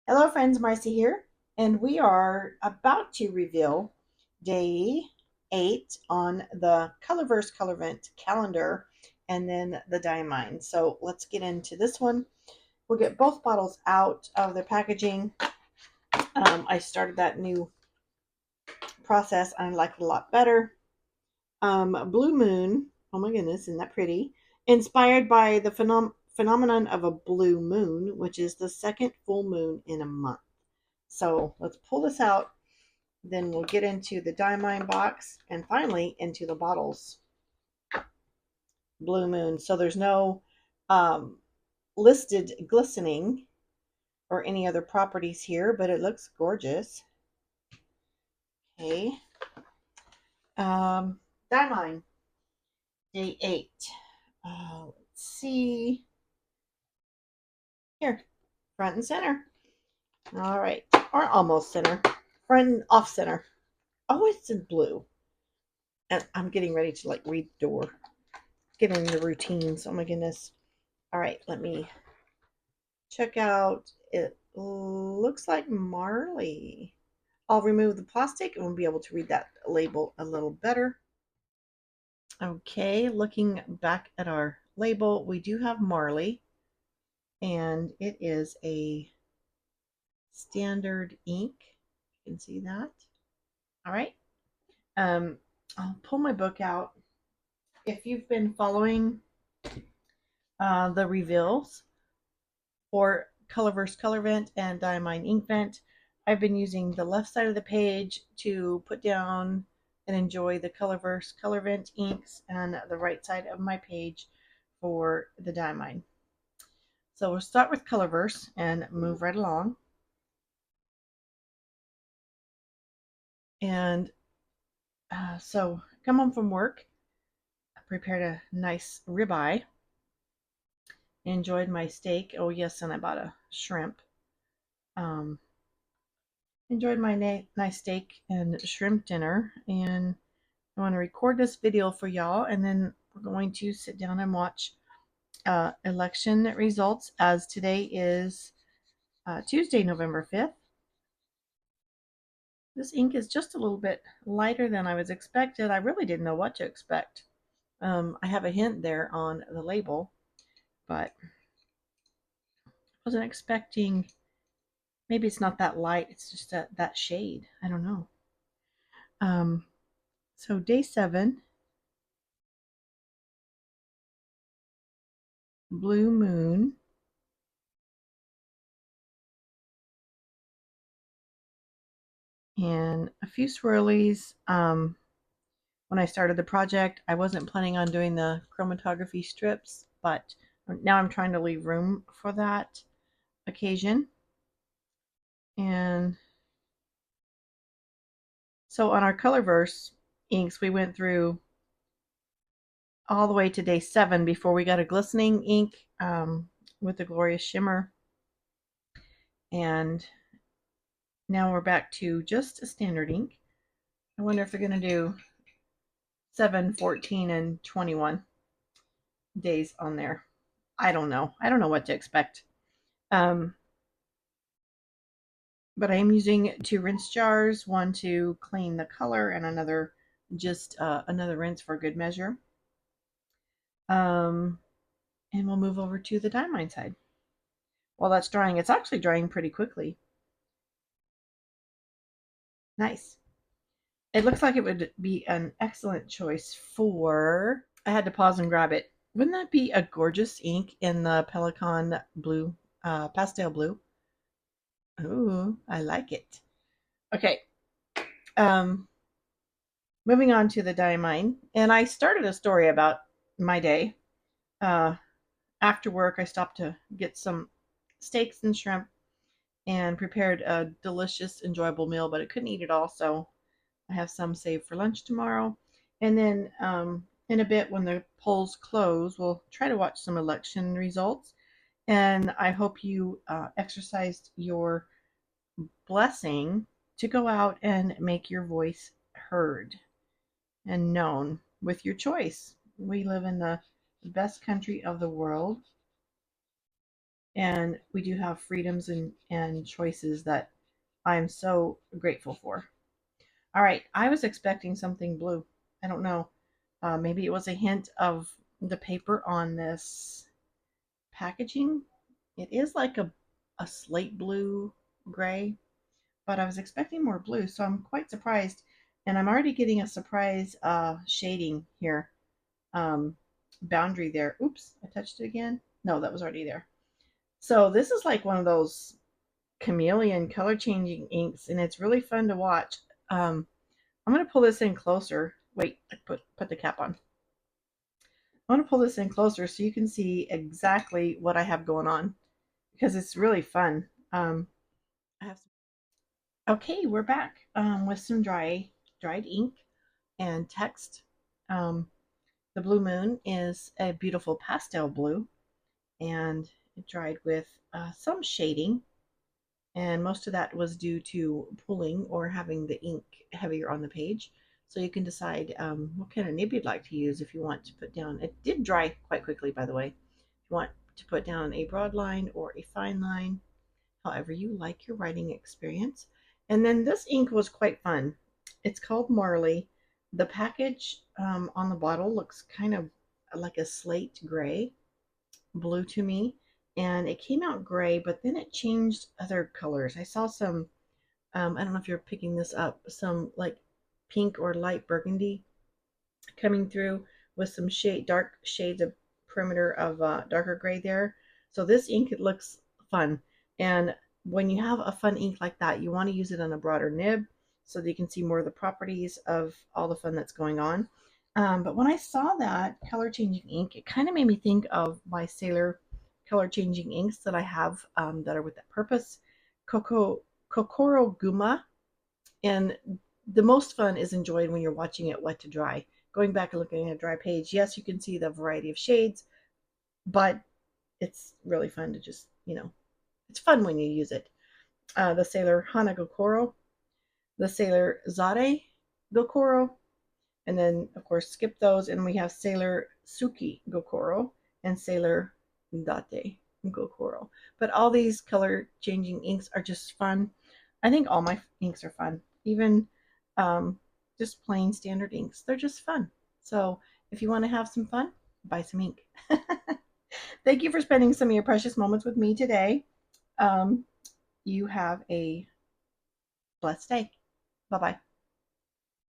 Hello friends, Marcy here, and we are about to reveal day 8 on the Colorverse Colorvent calendar and then the Diamine. So let's get into this one. We'll get both bottles out of their packaging. I started that new process and I like it a lot better. Blue Moon, oh my goodness, isn't that pretty? Inspired by the phenomenon of a blue moon, which is the second full moon in a month. So let's pull this out. Then we'll get into the Diamine box and finally into the bottles. Blue Moon. So there's no um, listed glistening or any other properties here, but it looks gorgeous. Okay. Diamine, day 8. Let's see. Here, front and center. All right. Or almost center. Front and off center. Oh, it's in blue. And I'm getting ready to like read the door. Getting the routines. Oh my goodness. All right, let me check out. It looks like Marley. I'll remove the plastic and we'll be able to read that label a little better. Okay, looking back at our label, we do have Marley, and it is a standard ink. You can see that. All right. I'll pull my book out. If you've been following the reveals for Colorverse Colorvent and Diamine Inkvent, I've been using the left side of the page to put down and enjoy the Colorverse Colorvent inks and the right side of my page for the Diamine. So we'll start with Colorverse and move right along. And so come home from work, I prepared a nice ribeye, enjoyed my steak. Oh yes, and I bought a shrimp. Um, enjoyed my nice steak and shrimp dinner, and I want to record this video for y'all, and then we're going to sit down and watch election results, as today is Tuesday, November 5th. This ink is just a little bit lighter than I was expected. I really didn't know what to expect. I have a hint there on the label, but I wasn't expecting. Maybe it's not that light. It's just that shade. I don't know. So day 7, Blue Moon. And a few swirlies. When I started the project, I wasn't planning on doing the chromatography strips, but now I'm trying to leave room for that occasion. And so on our Colorverse inks, we went through all the way to day 7 before we got a glistening ink with the glorious shimmer. And now we're back to just a standard ink. I wonder if they're going to do 7, 14, and 21 days on there. I don't know. I don't know what to expect. But I am using 2 rinse jars, one to clean the color and another just another rinse for good measure. And we'll move over to the Diamine side. While that's drying, it's actually drying pretty quickly. Nice. It looks like it would be an excellent choice for, I had to pause and grab it. Wouldn't that be a gorgeous ink in the Pelican blue, pastel blue? Ooh, I like it. Okay. Moving on to the Diamine. And I started a story about my day. After work, I stopped to get some steaks and shrimp and prepared a delicious, enjoyable meal, but I couldn't eat it all, so I have some saved for lunch tomorrow. And then in a bit, when the polls close, we'll try to watch some election results. And I hope you exercised your blessing to go out and make your voice heard and known with your choice. We live in the best country of the world, And we do have freedoms and choices that I'm so grateful for. All right, I was expecting something blue. I don't know. Maybe it was a hint of the paper on this packaging. It is like a slate blue gray, but I was expecting more blue, so I'm quite surprised. And I'm already getting a surprise shading here. Um, Boundary there. Oops, I touched it again. No, that was already there. So this is like one of those chameleon color changing inks, and it's really fun to watch. I'm going to pull this in closer. Wait, put the cap on. I want to pull this in closer so you can see exactly what I have going on because it's really fun. I have Okay, we're back with some dried ink and text. Um, the blue moon is a beautiful pastel blue, and it dried with some shading, and most of that was due to pulling or having the ink heavier on the page. So you can decide what kind of nib you'd like to use if you want to put down. It did dry quite quickly, by the way. If you want to put down a broad line or a fine line, however you like your writing experience. And then this ink was quite fun. It's called Marley. The package on the bottle looks kind of like a slate gray, blue to me. And it came out gray, but then it changed other colors. I saw some, I don't know if you're picking this up, some like pink or light burgundy coming through with some dark shades of perimeter of darker gray there. So this ink, it looks fun. And when you have a fun ink like that, you want to use it on a broader nib so that you can see more of the properties of all the fun that's going on. But when I saw that color changing ink, it kind of made me think of my Sailor color changing inks that I have that are with that purpose. Kokoro Guma, and the most fun is enjoyed when you're watching it wet to dry. Going back and looking at a dry page, yes, you can see the variety of shades, but it's really fun to just, it's fun when you use it. The Sailor Hana Gokoro, the Sailor Zare Gokoro, and then, of course, skip those, and we have Sailor Suki Gokoro and Sailor Date Gokoro. But all these color changing inks are just fun. I think all my inks are fun, even just plain standard inks. They're just fun. So if you want to have some fun, buy some ink. Thank you for spending some of your precious moments with me today. You have a blessed day. Bye bye.